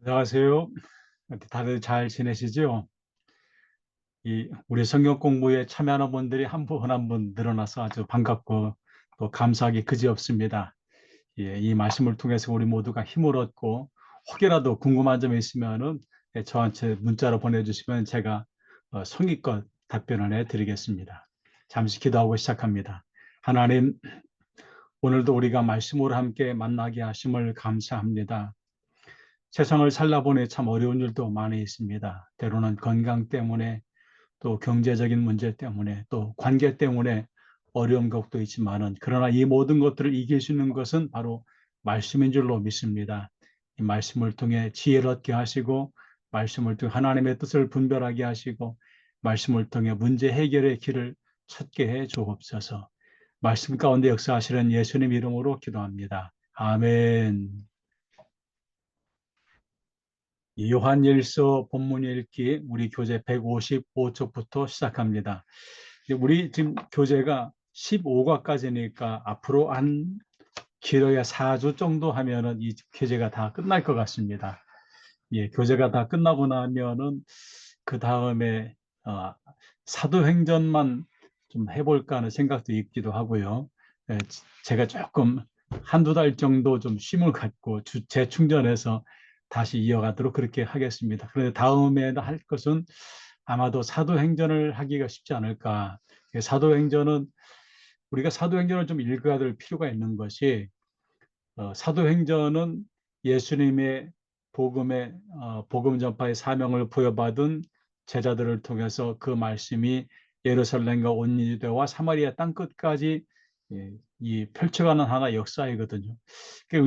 안녕하세요. 다들 잘 지내시죠? 우리 성경 공부에 참여하는 분들이 한 분 한 분 늘어나서 아주 반갑고 또 감사하기 그지없습니다. 이 말씀을 통해서 우리 모두가 힘을 얻고 혹여라도 궁금한 점이 있으면은 저한테 문자로 보내주시면 제가 성의껏 답변을 해드리겠습니다. 잠시 기도하고 시작합니다. 하나님, 오늘도 우리가 말씀으로 함께 만나게 하심을 감사합니다. 세상을 살다보니 참 어려운 일도 많이 있습니다. 때로는 건강 때문에 또 경제적인 문제 때문에 또 관계 때문에 어려운 것도 있지만은 그러나 이 모든 것들을 이길 수 있는 것은 바로 말씀인 줄로 믿습니다. 이 말씀을 통해 지혜를 얻게 하시고 말씀을 통해 하나님의 뜻을 분별하게 하시고 말씀을 통해 문제 해결의 길을 찾게 해 주옵소서. 말씀 가운데 역사하시는 예수님 이름으로 기도합니다. 아멘. 요한일서 본문 읽기 우리 교재 155쪽부터 시작합니다. 우리 지금 교재가 15과까지니까 앞으로 한 길어야 4주 정도 하면은 이 교재가 다 끝날 것 같습니다. 교재가 다 끝나고 나면은 그 다음에 사도행전만 좀 해볼까 하는 생각도 있기도 하고요. 제가 조금 한두 달 정도 좀 쉼을 갖고 재충전해서 다시 이어가도록 그렇게 하겠습니다. 그런데 다음에 할 것은 아마도 사도행전을 하기가 쉽지 않을까. 사도행전은 우리가 사도행전을 좀 읽어야 될 필요가 있는 것이 사도행전은 예수님의 복음 전파의 사명을 부여받은 제자들을 통해서 그 말씀이 예루살렘과 온 유대와 사마리아 땅 끝까지 이 펼쳐가는 하나의 역사이거든요.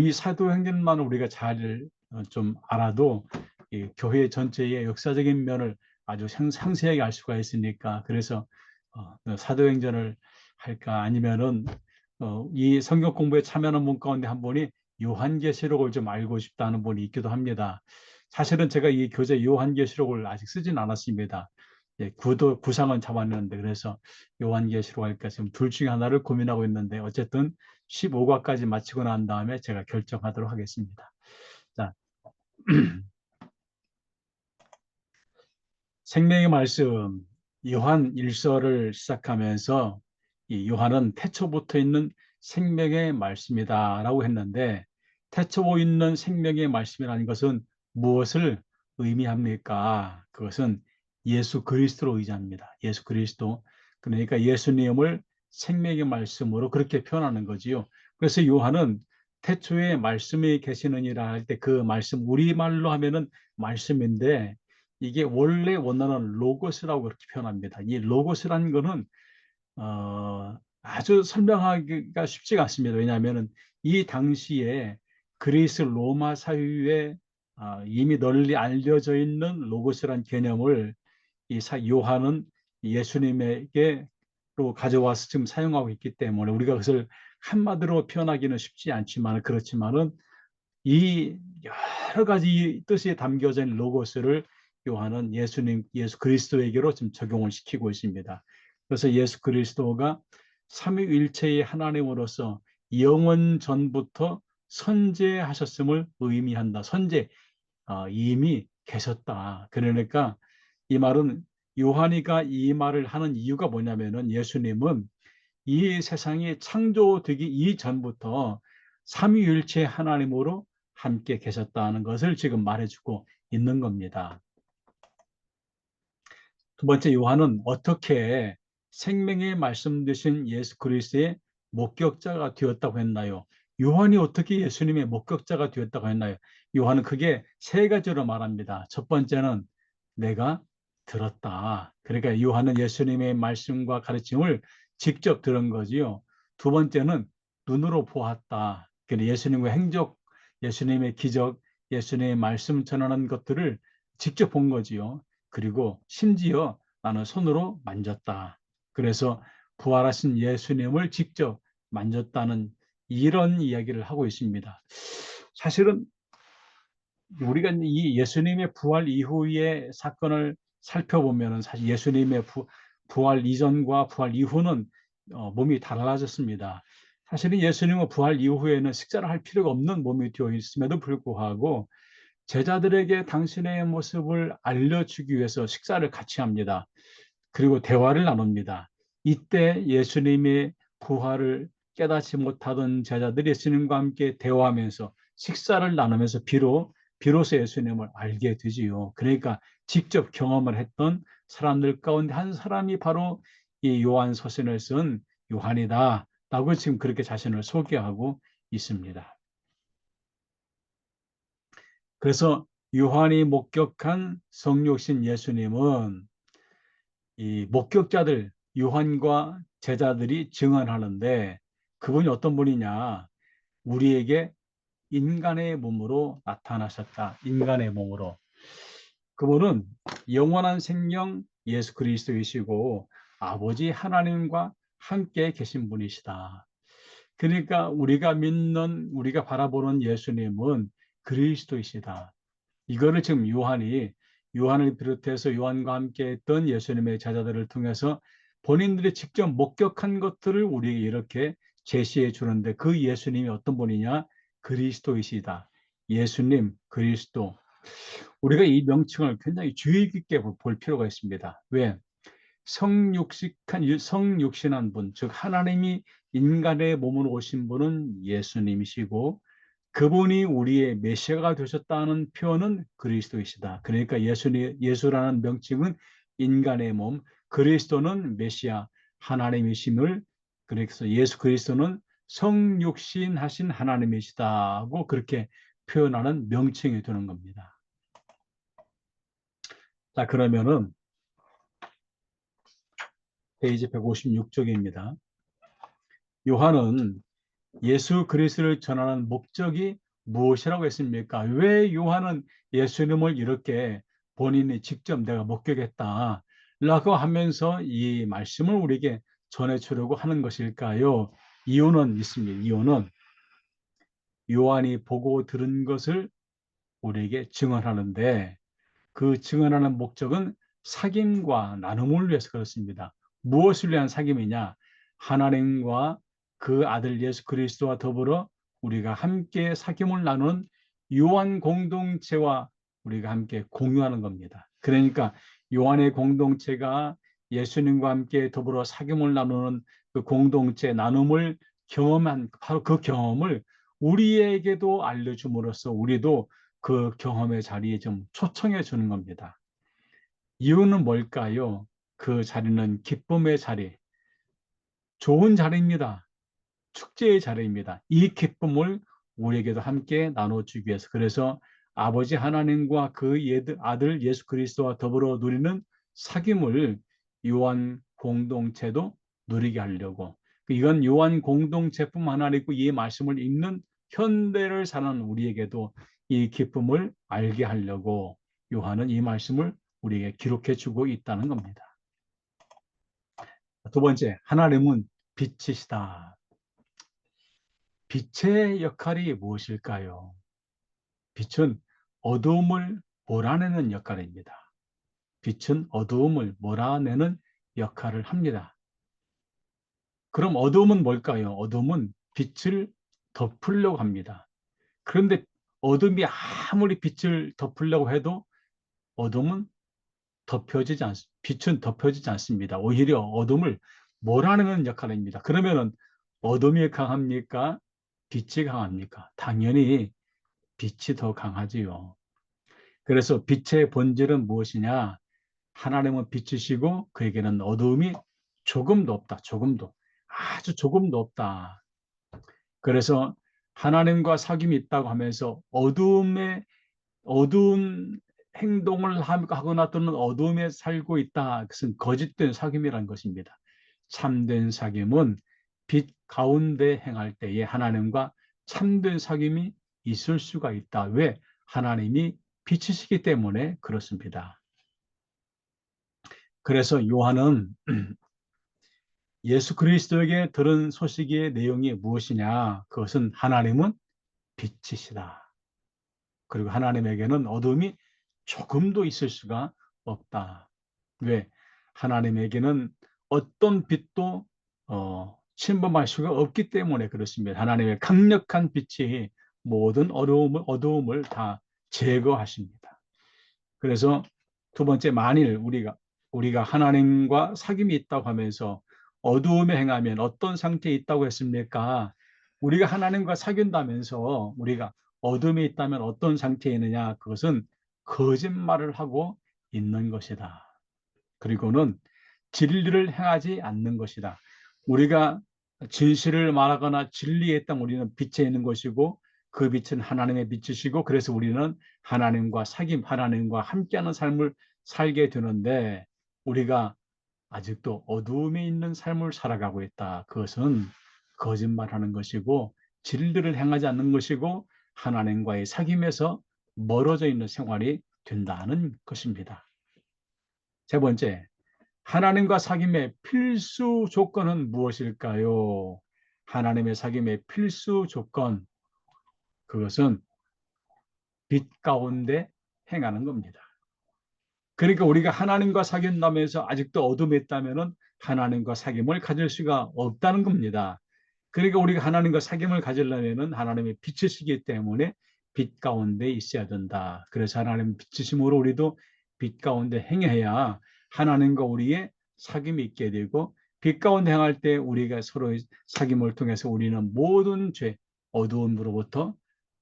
이 사도행전만 우리가 잘 좀 알아도 이 교회 전체의 역사적인 면을 아주 상세하게 알 수가 있으니까 그래서 사도행전을 할까 아니면은 이 성경 공부에 참여하는 분 가운데 한 분이 요한계시록을 좀 알고 싶다는 분이 있기도 합니다. 사실은 제가 이 교재 요한계시록을 아직 쓰진 않았습니다. 구상은 잡았는데 그래서 요한계시록 할까 지금 둘 중에 하나를 고민하고 있는데 어쨌든 15과까지 마치고 난 다음에 제가 결정하도록 하겠습니다. 자, 생명의 말씀 요한 1서를 시작하면서 이 요한은 태초부터 있는 생명의 말씀이다라고 했는데 태초에 있는 생명의 말씀이라는 것은 무엇을 의미합니까? 그것은 예수 그리스도로 의지합니다. 예수 그리스도. 그러니까 예수님을 생명의 말씀으로 그렇게 표현하는 거지요. 그래서 요한은 태초에 말씀이 계시느니라 할 때 그 말씀 우리말로 하면은 말씀인데 이게 원래 원어는 로고스라고 그렇게 표현합니다. 이 로고스라는 거는 아주 설명하기가 쉽지가 않습니다. 왜냐하면 이 당시에 그리스 로마 사회에 이미 널리 알려져 있는 로고스란 개념을 요한은 예수님에게로 가져와서 지금 사용하고 있기 때문에 우리가 그것을 한마디로 표현하기는 쉽지 않지만 그렇지만은 이 여러 가지 뜻이 담겨져 있는 로고스를 요한은 예수 그리스도에게로 지금 적용을 시키고 있습니다. 그래서 예수 그리스도가 삼위일체의 하나님으로서 영원 전부터 선재하셨음을 의미한다. 이미 계셨다. 그러니까 이 말은 요한이가 이 말을 하는 이유가 뭐냐면은 예수님은 이 세상이 창조되기 이전부터 삼위일체 하나님으로 함께 계셨다는 것을 지금 말해주고 있는 겁니다. 두 번째 요한은 어떻게 생명의 말씀 되신 예수 그리스도의 목격자가 되었다고 했나요? 요한이 어떻게 예수님의 목격자가 되었다고 했나요? 요한은 크게 세 가지로 말합니다. 첫 번째는 내가 들었다. 그러니까 요한은 예수님의 말씀과 가르침을 직접 들은 거지요. 두 번째는 눈으로 보았다. 예수님의 행적, 예수님의 기적, 예수님의 말씀 전하는 것들을 직접 본 거지요. 그리고 심지어 나는 손으로 만졌다. 그래서 부활하신 예수님을 직접 만졌다는 이런 이야기를 하고 있습니다. 사실은 우리가 이 예수님의 부활 이후의 사건을 살펴보면 사실 예수님의 부활 이전과 부활 이후는 몸이 달라졌습니다. 사실은 예수님은 부활 이후에는 식사를 할 필요가 없는 몸이 되어 있음에도 불구하고 제자들에게 당신의 모습을 알려주기 위해서 식사를 같이 합니다. 그리고 대화를 나눕니다. 이때 예수님의 부활을 깨닫지 못하던 제자들이 예수님과 함께 대화하면서 식사를 나누면서 비로소 예수님을 알게 되지요. 그러니까 직접 경험을 했던 사람들 가운데 한 사람이 바로 이 요한 서신을 쓴 요한이다 라고 지금 그렇게 자신을 소개하고 있습니다. 그래서 요한이 목격한 성육신 예수님은 이 목격자들 요한과 제자들이 증언하는데, 그분이 어떤 분이냐? 우리에게 인간의 몸으로 나타나셨다. 인간의 몸으로. 그분은 영원한 생명 예수 그리스도이시고 아버지 하나님과 함께 계신 분이시다. 그러니까 우리가 믿는, 우리가 바라보는 예수님은 그리스도이시다. 이거를 지금 요한을 비롯해서 요한과 함께 했던 예수님의 제자들을 통해서 본인들이 직접 목격한 것들을 우리에게 이렇게 제시해 주는데, 그 예수님이 어떤 분이냐? 그리스도이시다. 예수님, 그리스도. 우리가 이 명칭을 굉장히 주의 깊게 볼 필요가 있습니다. 왜? 성육신한 분, 즉 하나님이 인간의 몸으로 오신 분은 예수님이시고, 그분이 우리의 메시아가 되셨다는 표현은 그리스도이시다. 그러니까 예수라는 명칭은 인간의 몸, 그리스도는 메시아 하나님이심을, 그래서 예수 그리스도는 성육신하신 하나님이시다고 그렇게 표현하는 명칭이 되는 겁니다. 자, 그러면은 페이지 156쪽입니다. 요한은 예수 그리스도를 전하는 목적이 무엇이라고 했습니까? 왜 요한은 예수님을 이렇게 본인이 직접 내가 목격했다 라고 하면서 이 말씀을 우리에게 전해주려고 하는 것일까요? 이유는 있습니다. 이유는 요한이 보고 들은 것을 우리에게 증언하는데, 그 증언하는 목적은 사귐과 나눔을 위해서 그렇습니다. 무엇을 위한 사귐이냐? 하나님과 그 아들 예수 그리스도와 더불어 우리가 함께 사귐을 나누는 요한 공동체와 우리가 함께 공유하는 겁니다. 그러니까 요한의 공동체가 예수님과 함께 더불어 사귐을 나누는 그 공동체 나눔을 경험한, 바로 그 경험을 우리에게도 알려줌으로써 우리도 그 경험의 자리에 좀 초청해 주는 겁니다. 이유는 뭘까요? 그 자리는 기쁨의 자리, 좋은 자리입니다. 축제의 자리입니다. 이 기쁨을 우리에게도 함께 나눠주기 위해서, 그래서 아버지 하나님과 그 아들 예수 그리스도와 더불어 누리는 사귐을 요한 공동체도 누리게 하려고, 이건 요한 공동체뿐만 아니고 이 말씀을 읽는 현대를 사는 우리에게도 이 기쁨을 알게 하려고 요한은 이 말씀을 우리에게 기록해 주고 있다는 겁니다. 두 번째, 하나님은 빛이시다. 빛의 역할이 무엇일까요? 빛은 어두움을 몰아내는 역할입니다. 빛은 어두움을 몰아내는 역할을 합니다. 그럼 어두움은 뭘까요? 어두움은 빛을 덮으려고 합니다. 그런데 어둠이 아무리 빛을 덮으려고 해도 어둠은 빛은 덮여지지 않습니다. 오히려 어둠을 몰아내는 역할입니다. 그러면은 어둠이 강합니까? 빛이 강합니까? 당연히 빛이 더 강하지요. 그래서 빛의 본질은 무엇이냐? 하나님은 빛이시고 그에게는 어두움이 조금도 없다. 조금도. 아주 조금도 없다. 그래서 하나님과 사귐이 있다고 하면서 어두운 행동을 하거나 또는 어두움에 살고 있다. 그것은 거짓된 사귐이라는 것입니다. 참된 사귐은 빛 가운데 행할 때에 하나님과 참된 사귐이 있을 수가 있다. 왜? 하나님이 빛이시기 때문에 그렇습니다. 그래서 요한은 예수 그리스도에게 들은 소식의 내용이 무엇이냐? 그것은 하나님은 빛이시다. 그리고 하나님에게는 어둠이 조금도 있을 수가 없다. 왜? 하나님에게는 어떤 빛도 침범할 수가 없기 때문에 그렇습니다. 하나님의 강력한 빛이 모든 어두움을 다 제거하십니다. 그래서 두 번째, 만일 우리가 하나님과 사귐이 있다고 하면서 어두움에 행하면 어떤 상태에 있다고 했습니까? 우리가 하나님과 사귄다면서 우리가 어둠에 있다면 어떤 상태에 있느냐? 그것은 거짓말을 하고 있는 것이다. 그리고는 진리를 행하지 않는 것이다. 우리가 진실을 말하거나 진리에 있다면 우리는 빛에 있는 것이고 그 빛은 하나님의 빛이시고 그래서 우리는 하나님과 사귐, 하나님과 함께하는 삶을 살게 되는데 우리가 아직도 어두움에 있는 삶을 살아가고 있다. 그것은 거짓말하는 것이고 진리를 행하지 않는 것이고 하나님과의 사귐에서 멀어져 있는 생활이 된다는 것입니다. 세 번째, 하나님과 사귐의 필수 조건은 무엇일까요? 하나님의 사귐의 필수 조건, 그것은 빛 가운데 행하는 겁니다. 그러니까 우리가 하나님과 사귄다면서 아직도 어둠에 있다면 하나님과 사귐을 가질 수가 없다는 겁니다. 그러니까 우리가 하나님과 사귐을 가지려면 하나님의 빛이시기 때문에 빛 가운데 있어야 된다. 그래서 하나님 빛이심으로 우리도 빛 가운데 행해야 하나님과 우리의 사귐이 있게 되고 빛 가운데 행할 때 우리가 서로의 사귐을 통해서 우리는 모든 죄, 어두움으로부터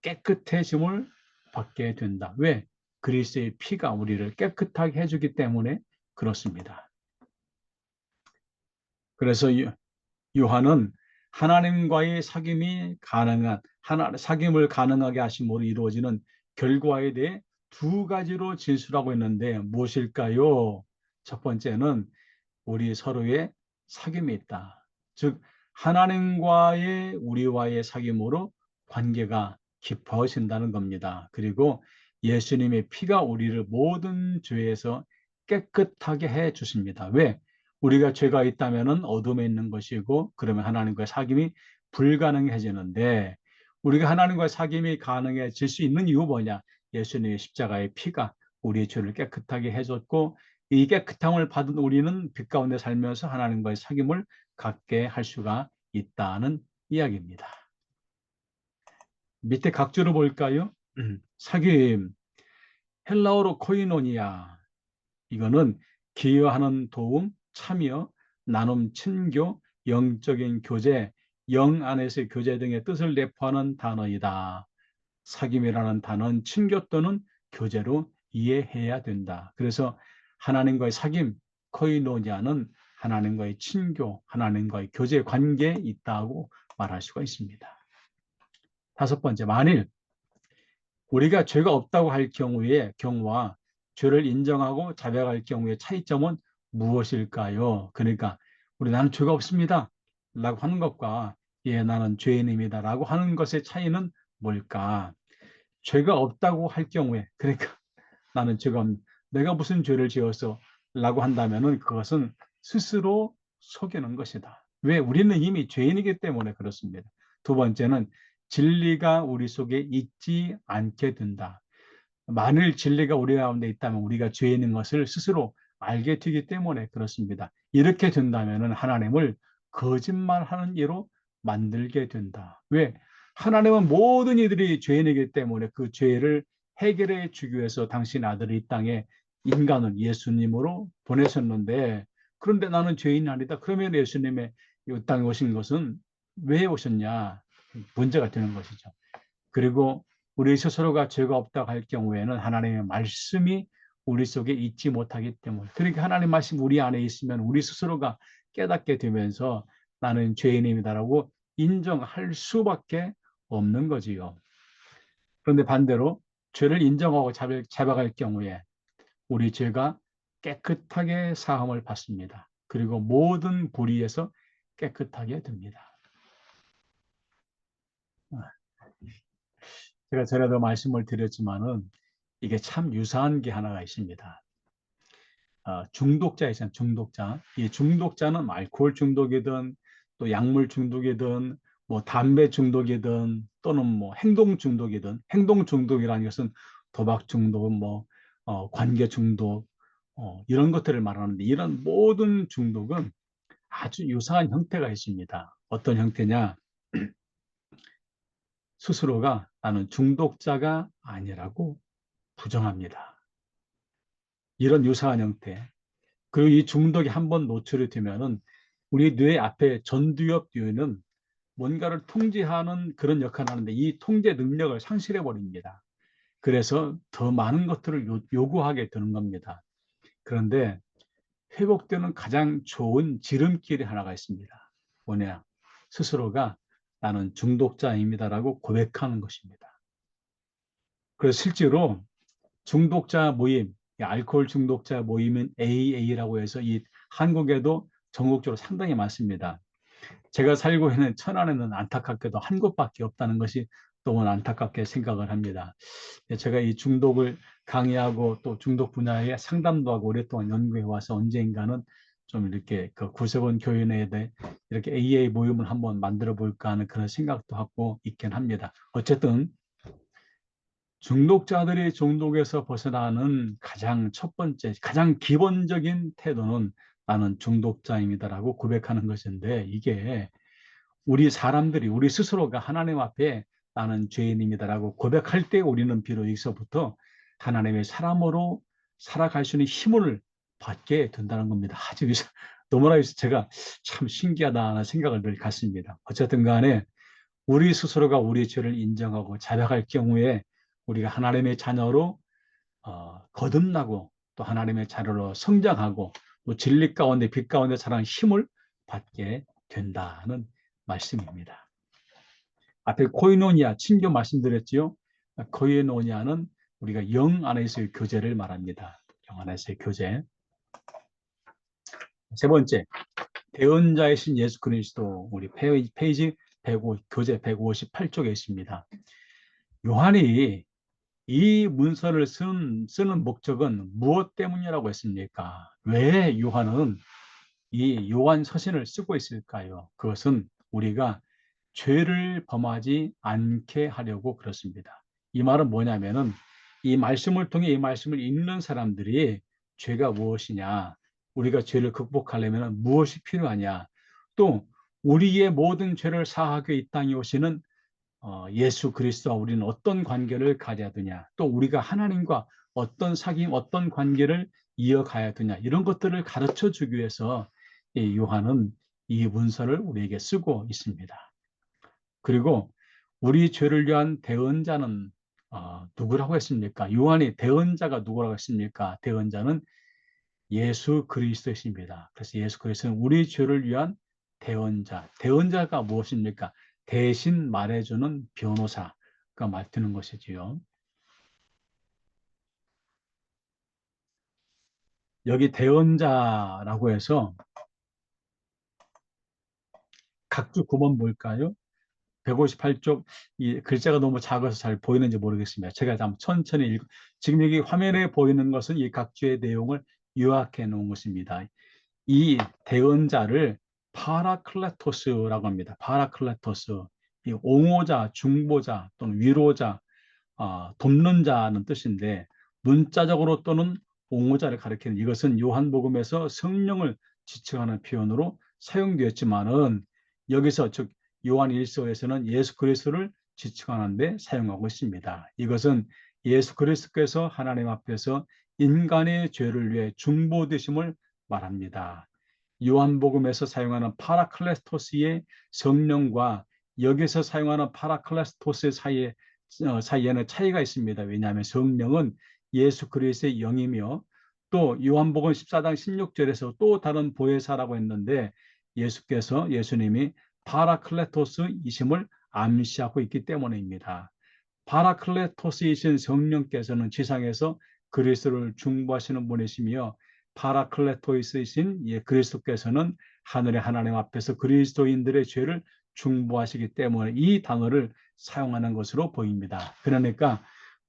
깨끗해짐을 받게 된다. 왜? 그리스도의 피가 우리를 깨끗하게 해주기 때문에 그렇습니다. 그래서 요한은 하나님과의 사귐이 가능한 사귐을 가능하게 하심으로 이루어지는 결과에 대해 두 가지로 진술하고 있는데 무엇일까요? 첫 번째는 우리 서로의 사귐이 있다. 즉 하나님과의 우리와의 사귐으로 관계가 깊어진다는 겁니다. 그리고 예수님의 피가 우리를 모든 죄에서 깨끗하게 해 주십니다. 왜? 우리가 죄가 있다면 어둠에 있는 것이고 그러면 하나님과의 사귐이 불가능해지는데 우리가 하나님과의 사귐이 가능해질 수 있는 이유 뭐냐? 예수님의 십자가의 피가 우리의 죄를 깨끗하게 해줬고 이 깨끗함을 받은 우리는 빛 가운데 살면서 하나님과의 사귐을 갖게 할 수가 있다는 이야기입니다. 밑에 각주를 볼까요? 사귐, 헬라어로 코이노니아, 이거는 기여하는 도움, 참여, 나눔, 친교, 영적인 교제, 영 안에서의 교제 등의 뜻을 내포하는 단어이다. 사귐이라는 단어는 친교 또는 교제로 이해해야 된다. 그래서 하나님과의 사귐, 코이노니아는 하나님과의 친교, 하나님과의 교제 관계에 있다고 말할 수가 있습니다. 다섯 번째, 만일 우리가 죄가 없다고 할 경우와 죄를 인정하고 자백할 경우의 차이점은 무엇일까요? 그러니까 나는 죄가 없습니다 라고 하는 것과 예, 나는 죄인입니다 라고 하는 것의 차이는 뭘까? 죄가 없다고 할 경우에 그러니까 나는 죄가 없 내가 무슨 죄를 지어서 라고 한다면 그것은 스스로 속이는 것이다. 왜? 우리는 이미 죄인이기 때문에 그렇습니다. 두 번째는 진리가 우리 속에 있지 않게 된다. 만일 진리가 우리 가운데 있다면 우리가 죄인인 것을 스스로 알게 되기 때문에 그렇습니다. 이렇게 된다면 하나님을 거짓말하는 이로 만들게 된다. 왜? 하나님은 모든 이들이 죄인이기 때문에 그 죄를 해결해 주기 위해서 당신 아들이 이 땅에 인간을 예수님으로 보내셨는데 그런데 나는 죄인이 아니다. 그러면 예수님의 이 땅에 오신 것은 왜 오셨냐? 문제가 되는 것이죠. 그리고 우리 스스로가 죄가 없다고 할 경우에는 하나님의 말씀이 우리 속에 있지 못하기 때문에 그러니까 하나님 말씀 우리 안에 있으면 우리 스스로가 깨닫게 되면서 나는 죄인입니다라고 인정할 수밖에 없는 거지요. 그런데 반대로 죄를 인정하고 자백할 경우에 우리 죄가 깨끗하게 사함을 받습니다. 그리고 모든 불의에서 깨끗하게 됩니다. 제가 전에도 말씀을 드렸지만은 이게 참 유사한 게 하나가 있습니다. 중독자 있잖아요. 중독자. 이 중독자는 알코올 중독이든 또 약물 중독이든 뭐 담배 중독이든 또는 뭐 행동 중독이든 행동 중독이라는 것은 도박 중독, 뭐 관계 중독 이런 것들을 말하는데 이런 모든 중독은 아주 유사한 형태가 있습니다. 어떤 형태냐? 스스로가 나는 중독자가 아니라고 부정합니다. 이런 유사한 형태. 그리고 이 중독이 한번 노출이 되면은 우리 뇌 앞에 전두엽 뇌는 뭔가를 통제하는 그런 역할을 하는데 이 통제 능력을 상실해 버립니다. 그래서 더 많은 것들을 요구하게 되는 겁니다. 그런데 회복되는 가장 좋은 지름길이 하나가 있습니다. 뭐냐? 스스로가 나는 중독자입니다라고 고백하는 것입니다. 그래서 실제로 중독자 모임, 알코올 중독자 모임은 AA라고 해서 이 한국에도 전국적으로 상당히 많습니다. 제가 살고 있는 천안에는 안타깝게도 한 곳밖에 없다는 것이 너무 안타깝게 생각을 합니다. 제가 이 중독을 강의하고 또 중독 분야에 상담도 하고 오랫동안 연구해 와서 언젠가는 좀 이렇게 그 구세군 교인에 대해 이렇게 AA 모임을 한번 만들어 볼까 하는 그런 생각도 하고 있긴 합니다. 어쨌든 중독자들이 중독에서 벗어나는 가장 첫 번째, 가장 기본적인 태도는 나는 중독자입니다라고 고백하는 것인데 이게 우리 사람들이 우리 스스로가 하나님 앞에 나는 죄인입니다라고 고백할 때 우리는 비로소 여기서부터 하나님의 사람으로 살아갈 수 있는 힘을 받게 된다는 겁니다. 아주 너무나 제가 참 신기하다는 생각을 늘 갖습니다. 어쨌든 간에 우리 스스로가 우리 죄를 인정하고 자백할 경우에 우리가 하나님의 자녀로 거듭나고 또 하나님의 자녀로 성장하고 또 진리 가운데 빛 가운데 살아가는 힘을 받게 된다는 말씀입니다. 앞에 코이노니아, 친교 말씀드렸지요. 코이노니아는 우리가 영 안에서의 교제를 말합니다. 영 안에서의 교제. 세 번째, 대언자이신 예수 그리스도 우리 페이지 105, 교재 158쪽에 있습니다. 요한이 이 문서를 쓰는 목적은 무엇 때문이라고 했습니까? 왜 요한은 이 요한 서신을 쓰고 있을까요? 그것은 우리가 죄를 범하지 않게 하려고 그렇습니다. 이 말은 뭐냐면은 이 말씀을 통해 이 말씀을 읽는 사람들이 죄가 무엇이냐, 우리가 죄를 극복하려면 무엇이 필요하냐, 또 우리의 모든 죄를 사하게 이 땅에 오시는 예수 그리스도와 우리는 어떤 관계를 가져야 되냐, 또 우리가 하나님과 어떤 사귐, 어떤 관계를 이어가야 되냐, 이런 것들을 가르쳐 주기 위해서 이 요한은 이 문서를 우리에게 쓰고 있습니다. 그리고 우리 죄를 위한 대언자는 누구라고 했습니까? 요한이 대언자가 누구라고 했습니까? 대언자는 예수 그리스도이십니다. 그래서 예수 그리스도는 우리 죄를 위한 대언자. 대언자가 무엇입니까? 대신 말해주는 변호사가 맡는 것이지요. 여기 대언자라고 해서 각주 구문 뭘까요? 158쪽 이 글자가 너무 작아서 잘 보이는지 모르겠습니다. 제가 한번 천천히 지금 여기 화면에 보이는 것은 이 각주의 내용을 요약해 놓은 것입니다. 이 대언자를 파라클레토스라고 합니다. 파라클레토스, 이 옹호자, 중보자 또는 위로자, 돕는 자는 뜻인데 문자적으로 또는 옹호자를 가리키는 이것은 요한복음에서 성령을 지칭하는 표현으로 사용되었지만은 여기서 즉 요한 1서에서는 예수 그리스도를 지칭하는데 사용하고 있습니다. 이것은 예수 그리스도께서 하나님 앞에서 인간의 죄를 위해 중보되심을 말합니다. 요한복음에서 사용하는 파라클레토스의 성령과 여기서 사용하는 파라클레토스 사이에는 차이가 있습니다. 왜냐하면 성령은 예수 그리스도의 영이며 또 요한복음 14장 16절에서 또 다른 보혜사라고 했는데 예수님이 파라클레토스이심을 암시하고 있기 때문입니다. 파라클레토스이신 성령께서는 지상에서 그리스도를 중보하시는 분이시며 파라클레토이스이신 그리스도께서는 하늘의 하나님 앞에서 그리스도인들의 죄를 중보하시기 때문에 이 단어를 사용하는 것으로 보입니다. 그러니까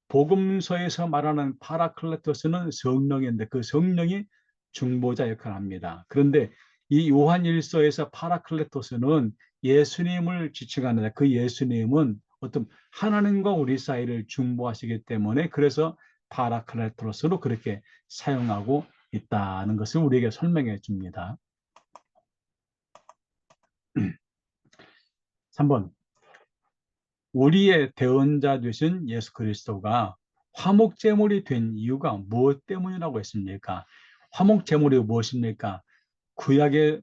복음서에서 말하는 파라클레토스는 성령인데 그 성령이 중보자 역할을 합니다. 그런데 이 요한일서에서 파라클레토스는 예수님을 지칭하는데 그 예수님은 어떤 하나님과 우리 사이를 중보하시기 때문에 그래서 파라클레토스로 그렇게 사용하고 있다는 것을 우리에게 설명해 줍니다. 3번 우리의 대언자 되신 예수 그리스도가 화목제물이 된 이유가 무엇 때문이라고 했습니까? 화목제물이 무엇입니까? 구약의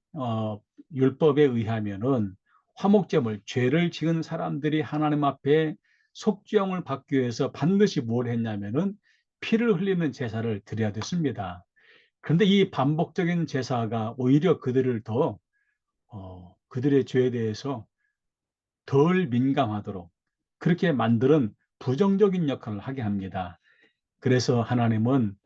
율법에 의하면은 화목제물, 죄를 지은 사람들이 하나님 앞에 속죄함을 받기 위해서 반드시 뭘 했냐면은 피를 흘리는 제사를 드려야 됐습니다. 그런데 이 반복적인 제사가 오히려 그들을 더 그들의 죄에 대해서 덜 민감하도록 그렇게 만드는 부정적인 역할을 하게 합니다. 그래서 하나님은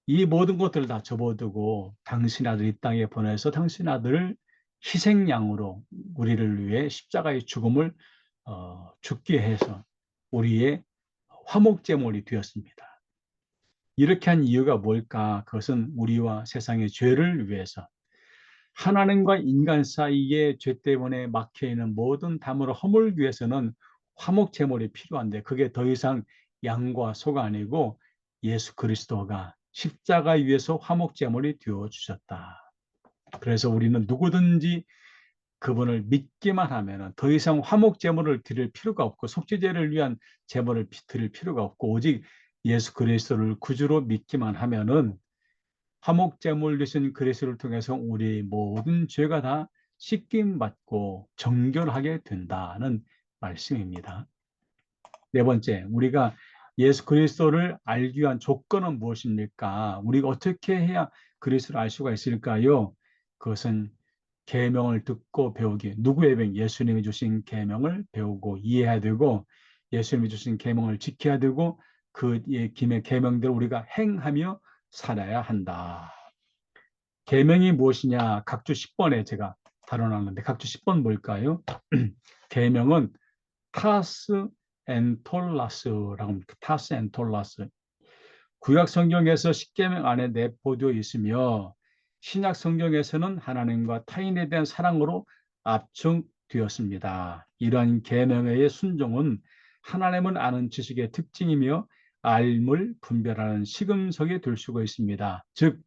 이 모든 것들을 다 접어두고 당신 아들 이 땅에 보내서 당신 아들을 희생양으로 우리를 위해 십자가의 죽음을 죽게 해서 우리의 화목제물이 되었습니다. 이렇게 한 이유가 뭘까? 그것은 우리와 세상의 죄를 위해서 하나님과 인간 사이에 죄 때문에 막혀있는 모든 담을 허물기 위해서는 화목제물이 필요한데 그게 더 이상 양과 소가 아니고 예수 그리스도가 십자가 위에서 화목제물이 되어주셨다. 그래서 우리는 누구든지 그분을 믿기만 하면 더 이상 화목제물을 드릴 필요가 없고 속죄제를 위한 제물을 드릴 필요가 없고 오직 예수 그리스도를 구주로 믿기만 하면은 화목제물 되신 그리스도를 통해서 우리 모든 죄가 다 씻김 받고 정결하게 된다는 말씀입니다. 네 번째, 우리가 예수 그리스도를 알기 위한 조건은 무엇입니까? 우리가 어떻게 해야 그리스도를 알 수가 있을까요? 그것은 계명을 듣고 배우기. 누구의 계명? 예수님이 주신 계명을 배우고 이해해야 되고 예수님이 주신 계명을 지켜야 되고 그 계명대로 우리가 행하며 살아야 한다. 계명이 무엇이냐? 각주 10번에 제가 다뤄놨는데 각주 10번 뭘까요? 계명은 타스 엔톨라스라고 합니다. 타스 엔톨라스. 구약 성경에서 십계명 안에 내포되어 있으며 신약 성경에서는 하나님과 타인에 대한 사랑으로 압축되었습니다. 이러한 계명의 순종은 하나님을 아는 지식의 특징이며 알물 분별하는 시금석이 될 수가 있습니다. 즉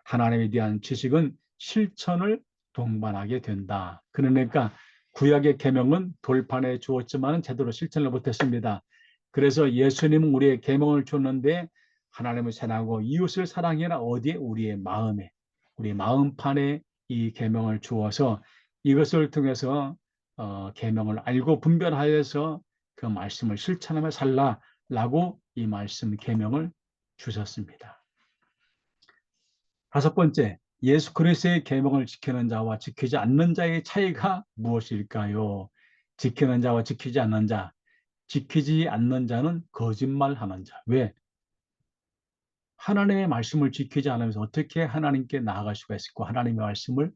하나님에 대한 지식은 실천을 동반하게 된다. 그러니까 구약의 계명은 돌판에 주었지만 제대로 실천을 못했습니다. 그래서 예수님은 우리의 계명을 줬는데 하나님을 사랑하고 이웃을 사랑해라 어디에? 우리의 마음에, 우리 마음판에 이 계명을 주어서 이것을 통해서 계명을 알고 분별하여서 그 말씀을 실천하며 살라라고 이 말씀 계명을 주셨습니다. 다섯 번째, 예수 그리스도의 계명을 지키는 자와 지키지 않는 자의 차이가 무엇일까요? 지키는 자와 지키지 않는 자. 지키지 않는 자는 거짓말하는 자. 왜? 하나님의 말씀을 지키지 않으면서 어떻게 하나님께 나아갈 수가 있을까? 하나님의 말씀을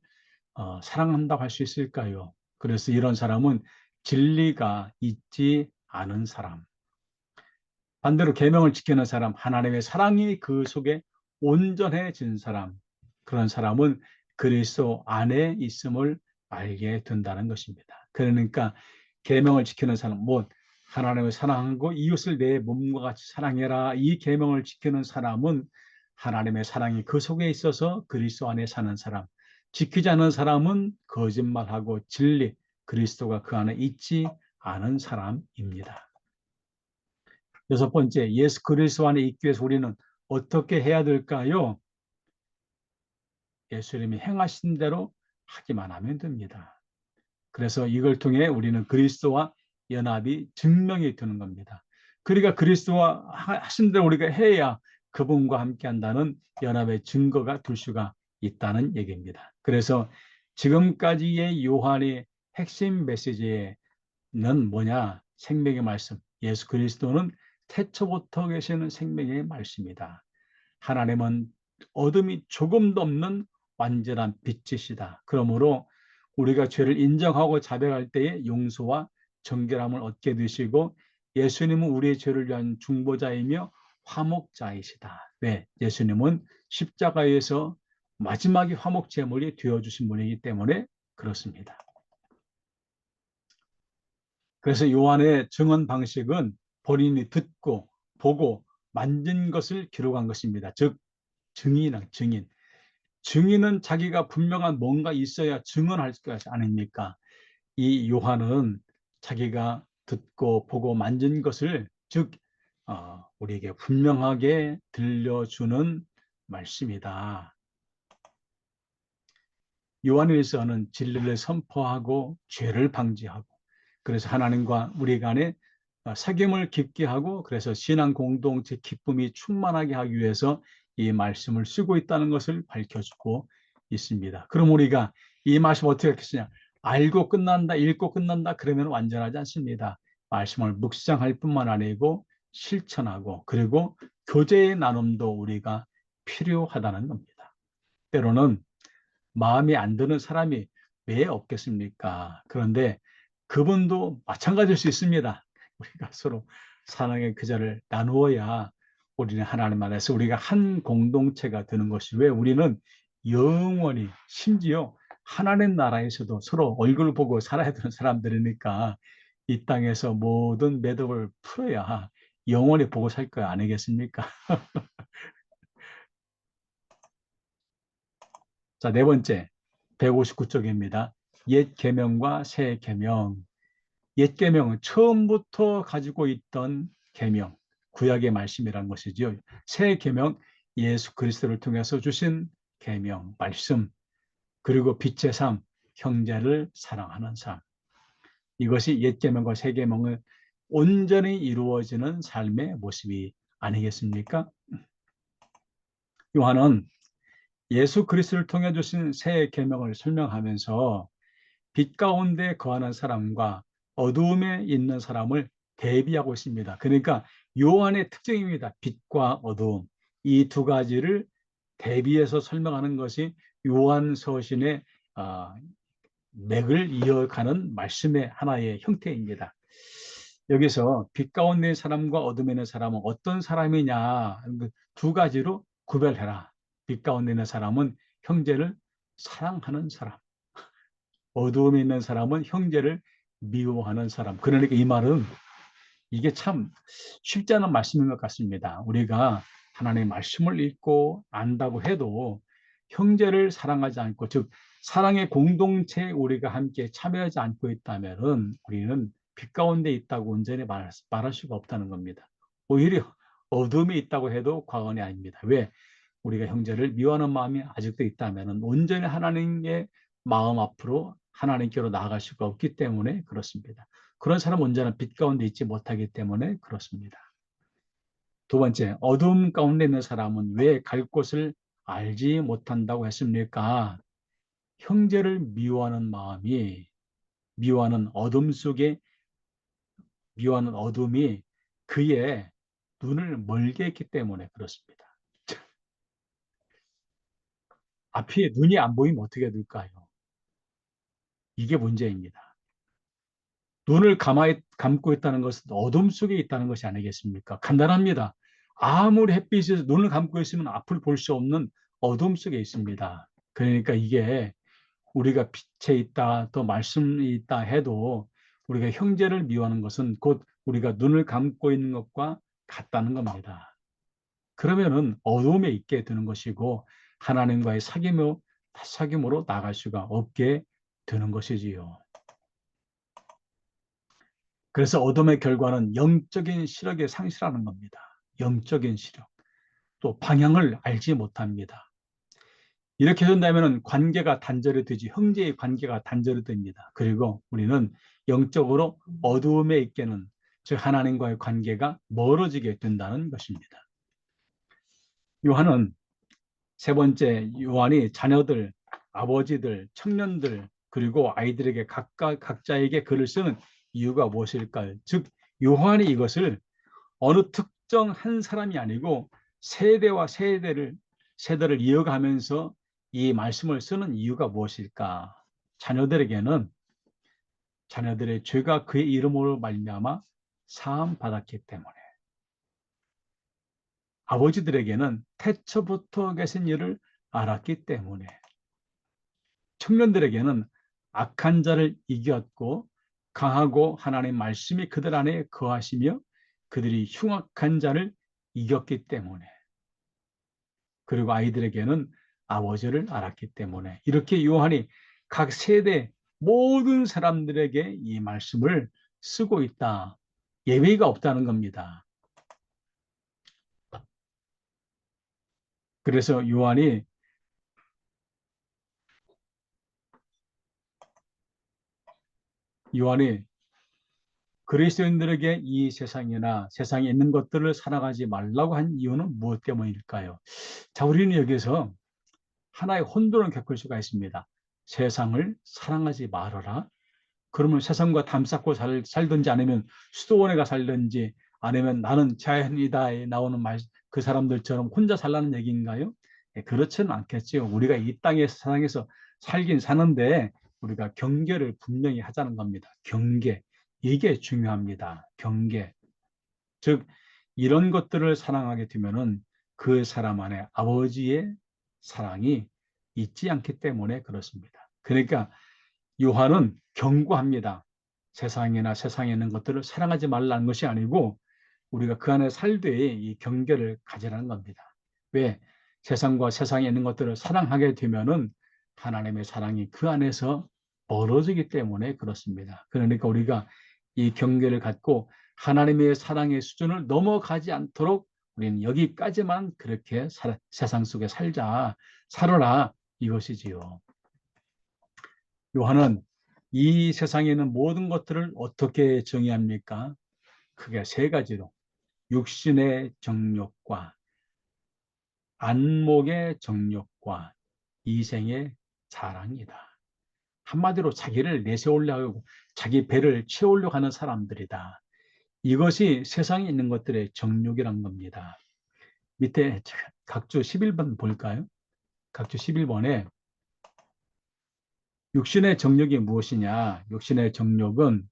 사랑한다고 할 수 있을까요? 그래서 이런 사람은 진리가 있지 않은 사람. 반대로 계명을 지키는 사람, 하나님의 사랑이 그 속에 온전해진 사람, 그런 사람은 그리스도 안에 있음을 알게 된다는 것입니다. 그러니까 계명을 지키는 사람, 뭐 하나님을 사랑하고 이웃을 내 몸과 같이 사랑해라. 이 계명을 지키는 사람은 하나님의 사랑이 그 속에 있어서 그리스도 안에 사는 사람. 지키지 않은 사람은 거짓말하고 진리, 그리스도가 그 안에 있지 않은 사람입니다. 여섯 번째, 예수 그리스도 안에 있기 위해서 우리는 어떻게 해야 될까요? 예수님이 행하신 대로 하기만 하면 됩니다. 그래서 이걸 통해 우리는 그리스도와 연합이 증명이 되는 겁니다. 그러니까 그리스도와 하신 대로 우리가 해야 그분과 함께 한다는 연합의 증거가 될 수가 있다는 얘기입니다. 그래서 지금까지의 요한의 핵심 메시지는 뭐냐? 생명의 말씀. 예수 그리스도는 태초부터 계시는 생명의 말씀이다. 하나님은 어둠이 조금도 없는 완전한 빛이시다. 그러므로 우리가 죄를 인정하고 자백할 때에 용서와 정결함을 얻게 되시고 예수님은 우리의 죄를 위한 중보자이며 화목자이시다. 네, 예수님은 십자가에서 마지막에 화목 제물이 되어주신 분이기 때문에 그렇습니다. 그래서 요한의 증언 방식은 본인이 듣고 보고 만진 것을 기록한 것입니다. 즉 증인. 증인은 자기가 분명한 뭔가 있어야 증언할 것 아닙니까? 이 요한은 자기가 듣고 보고 만진 것을 즉 우리에게 분명하게 들려주는 말씀이다. 요한일서는 진리를 선포하고 죄를 방지하고, 그래서 하나님과 우리 간에 사귐을 깊게 하고, 그래서 신앙 공동체 기쁨이 충만하게 하기 위해서 이 말씀을 쓰고 있다는 것을 밝혀주고 있습니다. 그럼 우리가 이 말씀 어떻게 하겠느냐? 알고 끝난다, 읽고 끝난다, 그러면 완전하지 않습니다. 말씀을 묵상할 뿐만 아니고 실천하고, 그리고 교제의 나눔도 우리가 필요하다는 겁니다. 때로는 마음에 안 드는 사람이 왜 없겠습니까? 그런데 그분도 마찬가지일 수 있습니다. 우리가 서로 사랑의 교제를 나누어야 우리는 하나님 안에서 우리가 한 공동체가 되는 것이, 왜 우리는 영원히, 심지어 하나님 나라에서도 서로 얼굴 보고 살아야 되는 사람들이니까 이 땅에서 모든 매듭을 풀어야 영원히 보고 살 거 아니겠습니까? 자, 네 번째, 159쪽입니다. 옛 계명과 새 계명. 옛 계명은 처음부터 가지고 있던 계명, 구약의 말씀이라는 것이죠. 새 계명, 예수 그리스도를 통해서 주신 계명, 말씀, 그리고 빛의 삶, 형제를 사랑하는 삶. 이것이 옛 계명과 새 계명을 온전히 이루어지는 삶의 모습이 아니겠습니까? 요한은 예수 그리스도를 통해 주신 새 계명을 설명하면서 빛 가운데 거하는 사람과 어두움에 있는 사람을 대비하고 있습니다. 그러니까 요한의 특징입니다. 빛과 어두움. 이 두 가지를 대비해서 설명하는 것이 요한 서신의 맥을 이어가는 말씀의 하나의 형태입니다. 여기서 빛 가운데 있는 사람과 어둠에 있는 사람은 어떤 사람이냐, 두 가지로 구별해라. 빛 가운데 있는 사람은 형제를 사랑하는 사람, 어두움에 있는 사람은 형제를 미워하는 사람. 그러니까 이 말은 이게 참 쉽지 않은 말씀인 것 같습니다. 우리가 하나님의 말씀을 읽고 안다고 해도 형제를 사랑하지 않고, 즉 사랑의 공동체에 우리가 함께 참여하지 않고 있다면 우리는 빛 가운데 있다고 온전히 말할 수가 없다는 겁니다. 오히려 어둠이 있다고 해도 과언이 아닙니다. 왜? 우리가 형제를 미워하는 마음이 아직도 있다면 온전히 하나님의 마음 앞으로 하나님께로 나아갈 수가 없기 때문에 그렇습니다. 그런 사람 온전한 빛 가운데 있지 못하기 때문에 그렇습니다. 두 번째, 어둠 가운데 있는 사람은 왜 갈 곳을 알지 못한다고 했습니까? 형제를 미워하는 마음이, 미워하는 어둠 속에, 미워하는 어둠이 그의 눈을 멀게 했기 때문에 그렇습니다. 앞이 눈이 안 보이면 어떻게 될까요? 이게 문제입니다. 눈을 감고 있다는 것은 어둠 속에 있다는 것이 아니겠습니까? 간단합니다. 아무리 햇빛에서 눈을 감고 있으면 앞을 볼 수 없는 어둠 속에 있습니다. 그러니까 이게 우리가 빛에 있다, 또 말씀이 있다 해도 우리가 형제를 미워하는 것은 곧 우리가 눈을 감고 있는 것과 같다는 겁니다. 그러면은 어둠에 있게 되는 것이고 하나님과의 사귐으로 나갈 수가 없게 되는 것이지요. 그래서 어둠의 결과는 영적인 시력의 상실하는 겁니다. 영적인 시력. 또 방향을 알지 못합니다. 이렇게 된다면 관계가 단절이 되지, 형제의 관계가 단절이 됩니다. 그리고 우리는 영적으로 어두움에 있게는, 즉 하나님과의 관계가 멀어지게 된다는 것입니다. 요한은 세 번째, 요한이 자녀들, 아버지들, 청년들, 그리고 아이들에게 각자에게 글을 쓰는 이유가 무엇일까요? 즉 요한이 이것을 어느 특정 한 사람이 아니고 세대와 세대를 이어가면서 이 말씀을 쓰는 이유가 무엇일까? 자녀들에게는 자녀들의 죄가 그의 이름으로 말미암아 사함 받았기 때문에, 아버지들에게는 태초부터 계신 일을 알았기 때문에, 청년들에게는 악한 자를 이겼고 강하고 하나님의 말씀이 그들 안에 거하시며 그들이 흉악한 자를 이겼기 때문에, 그리고 아이들에게는 아버지를 알았기 때문에, 이렇게 요한이 각 세대 모든 사람들에게 이 말씀을 쓰고 있다. 예외가 없다는 겁니다. 그래서 요한이 그리스도인들에게 이 세상이나 세상에 있는 것들을 사랑하지 말라고 한 이유는 무엇 때문일까요? 자, 우리는 여기서 하나의 혼돈을 겪을 수가 있습니다. 세상을 사랑하지 말아라. 그러면 세상과 담쌓고 살든지 아니면 수도원에 가 살든지 아니면 나는 자연이다에 나오는 그 사람들처럼 혼자 살라는 얘기인가요? 그렇지는 않겠지요. 우리가 이 땅의 세상에서 살긴 사는데 우리가 경계를 분명히 하자는 겁니다. 경계. 이게 중요합니다. 경계. 즉 이런 것들을 사랑하게 되면은 그 사람 안에 아버지의 사랑이 있지 않기 때문에 그렇습니다. 그러니까 요한은 경고합니다. 세상이나 세상에 있는 것들을 사랑하지 말라는 것이 아니고 우리가 그 안에 살되 이 경계를 가지라는 겁니다. 왜? 세상과 세상에 있는 것들을 사랑하게 되면은 하나님의 사랑이 그 안에서 멀어지기 때문에 그렇습니다. 그러니까 우리가 이 경계를 갖고 하나님의 사랑의 수준을 넘어가지 않도록 우리는 여기까지만 그렇게 세상 속에 살아라 이것이지요. 요한은 이 세상에 있는 모든 것들을 어떻게 정의합니까? 크게 세 가지로 육신의 정욕과 안목의 정욕과 이생의 자랑이다. 한마디로 자기를 내세우려고 하고 자기 배를 채우려고 하는 사람들이다. 이것이 세상에 있는 것들의 정욕이란 겁니다. 밑에 각주 11번 볼까요? 각주 11번에 육신의 정욕이 무엇이냐? 육신의 정욕은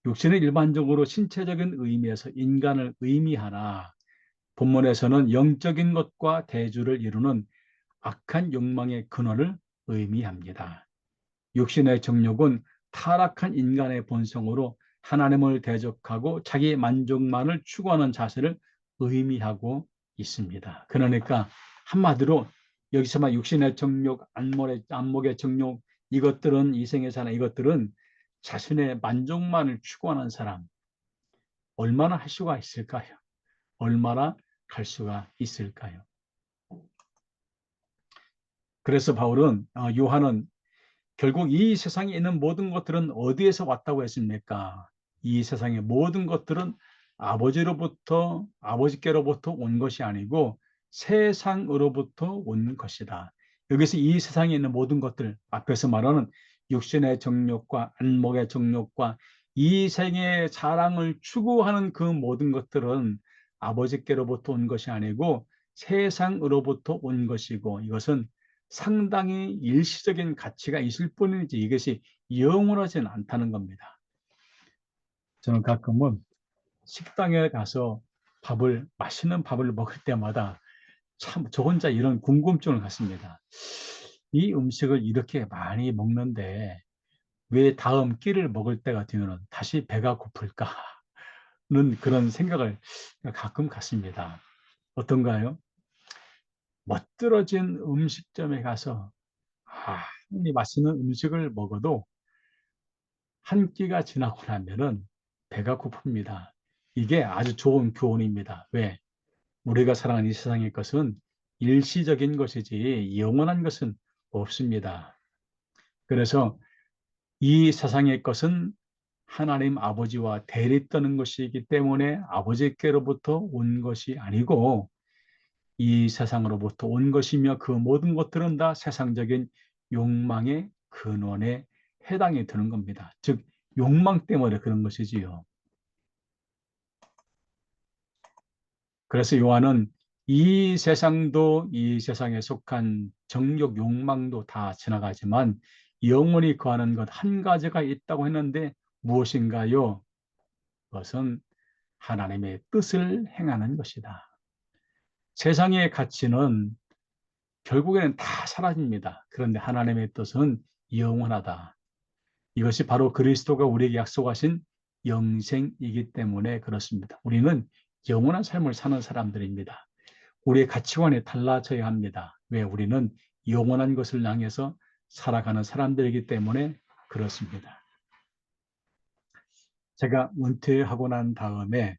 육신은 일반적으로 신체적인 의미에서 인간을 의미하나 본문에서는 영적인 것과 대주를 이루는 악한 욕망의 근원을 의미합니다. 육신의 정욕은 타락한 인간의 본성으로 하나님을 대적하고 자기 만족만을 추구하는 자세를 의미하고 있습니다. 그러니까 한마디로 여기서만 육신의 정욕, 안목의 정욕, 이것들은 이생의 사랑, 이것들은 자신의 만족만을 추구하는 사람, 얼마나 할 수가 있을까요? 얼마나 갈 수가 있을까요? 그래서 요한은 결국 이 세상에 있는 모든 것들은 어디에서 왔다고 했습니까? 이 세상의 모든 것들은 아버지께로부터 온 것이 아니고 세상으로부터 온 것이다. 여기서 이 세상에 있는 모든 것들, 앞에서 말하는 육신의 정욕과 안목의 정욕과 이 생의 자랑을 추구하는 그 모든 것들은 아버지께로부터 온 것이 아니고 세상으로부터 온 것이고 이것은 상당히 일시적인 가치가 있을 뿐이지 이것이 영원하지는 않다는 겁니다. 저는 가끔은 식당에 가서 맛있는 밥을 먹을 때마다 참 저 혼자 이런 궁금증을 갖습니다. 이 음식을 이렇게 많이 먹는데 왜 다음 끼를 먹을 때가 되면 다시 배가 고플까는 그런 생각을 가끔 갖습니다. 어떤가요? 멋들어진 음식점에 가서 이 맛있는 음식을 먹어도 한 끼가 지나고 나면은 배가 고픕니다. 이게 아주 좋은 교훈입니다. 왜? 우리가 사랑하는 이 세상의 것은 일시적인 것이지 영원한 것은 없습니다. 그래서 이 세상의 것은 하나님 아버지와 대립 떠는 것이기 때문에 아버지께로부터 온 것이 아니고 이 세상으로부터 온 것이며 그 모든 것들은 다 세상적인 욕망의 근원에 해당이 되는 겁니다. 즉 욕망 때문에 그런 것이지요. 그래서 요한은 이 세상도 이 세상에 속한 정욕 욕망도 다 지나가지만 영원히 거하는 것 한 가지가 있다고 했는데 무엇인가요? 그것은 하나님의 뜻을 행하는 것이다. 세상의 가치는 결국에는 다 사라집니다. 그런데 하나님의 뜻은 영원하다. 이것이 바로 그리스도가 우리에게 약속하신 영생이기 때문에 그렇습니다. 우리는 영원한 삶을 사는 사람들입니다. 우리의 가치관이 달라져야 합니다. 왜? 우리는 영원한 것을 향해서 살아가는 사람들이기 때문에 그렇습니다. 제가 은퇴하고 난 다음에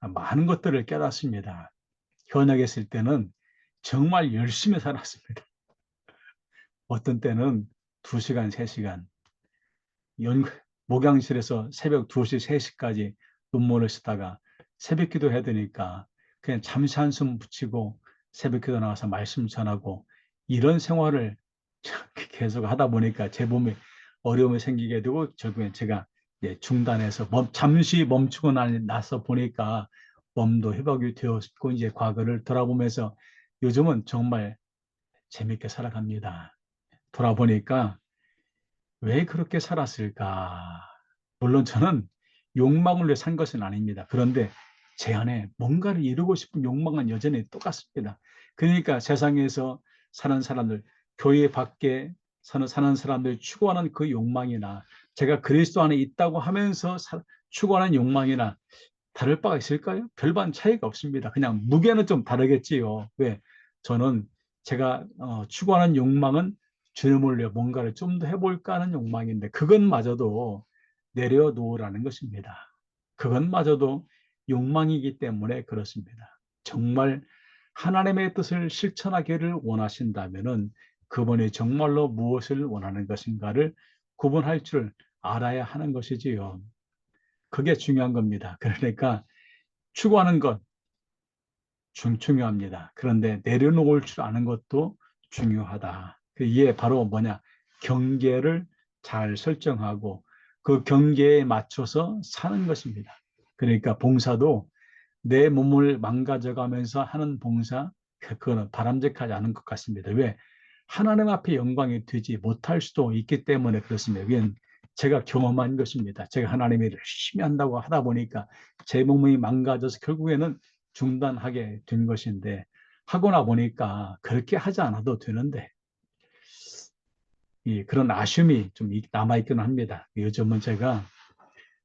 많은 것들을 깨닫습니다. 현역에 있을 때는 정말 열심히 살았습니다. 어떤 때는 2시간, 3시간 목양실에서 새벽 2시, 3시까지 눈물을 쓰다가 새벽 기도 해야 되니까 그냥 잠시 한숨 붙이고 새벽 기도 나와서 말씀 전하고 이런 생활을 계속 하다 보니까 제 몸에 어려움이 생기게 되고 결국엔 제가 중단해서 잠시 멈추고 나서 보니까 몸도 회복이 되었고 이제 과거를 돌아보면서 요즘은 정말 재밌게 살아갑니다. 돌아보니까 왜 그렇게 살았을까? 물론 저는 욕망을 위해 산 것은 아닙니다. 그런데 제 안에 뭔가를 이루고 싶은 욕망은 여전히 똑같습니다. 그러니까 세상에서 사는 사람들, 교회 밖에 사는 사람들 추구하는 그 욕망이나 제가 그리스도 안에 있다고 하면서 추구하는 욕망이나 다를 바가 있을까요? 별반 차이가 없습니다. 그냥 무게는 좀 다르겠지요. 왜? 저는 제가 추구하는 욕망은 주님을 위해 뭔가를 좀 더 해볼까 하는 욕망인데 그것마저도 내려놓으라는 것입니다. 그것마저도 욕망이기 때문에 그렇습니다. 정말 하나님의 뜻을 실천하기를 원하신다면 그분이 정말로 무엇을 원하는 것인가를 구분할 줄 알아야 하는 것이지요. 그게 중요한 겁니다. 그러니까 추구하는 것 중요합니다. 그런데 내려놓을 줄 아는 것도 중요하다. 이게 바로 뭐냐? 경계를 잘 설정하고 그 경계에 맞춰서 사는 것입니다. 그러니까 봉사도 내 몸을 망가져가면서 하는 봉사, 그거는 바람직하지 않은 것 같습니다. 왜? 하나님 앞에 영광이 되지 못할 수도 있기 때문에 그렇습니다. 그건 제가 경험한 것입니다. 제가 하나님의 열심히 한다고 하다 보니까 제 몸이 망가져서 결국에는 중단하게 된 것인데 하고 나 보니까 그렇게 하지 않아도 되는데 그런 아쉬움이 좀 남아있기는 합니다. 요즘은 제가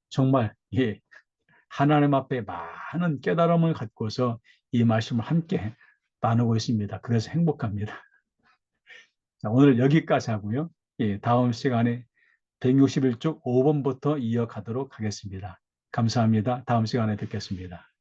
정말 하나님 앞에 많은 깨달음을 갖고서 이 말씀을 함께 나누고 있습니다. 그래서 행복합니다. 자, 오늘 여기까지 하고요. 다음 시간에 161쪽 5번부터 이어가도록 하겠습니다. 감사합니다. 다음 시간에 뵙겠습니다.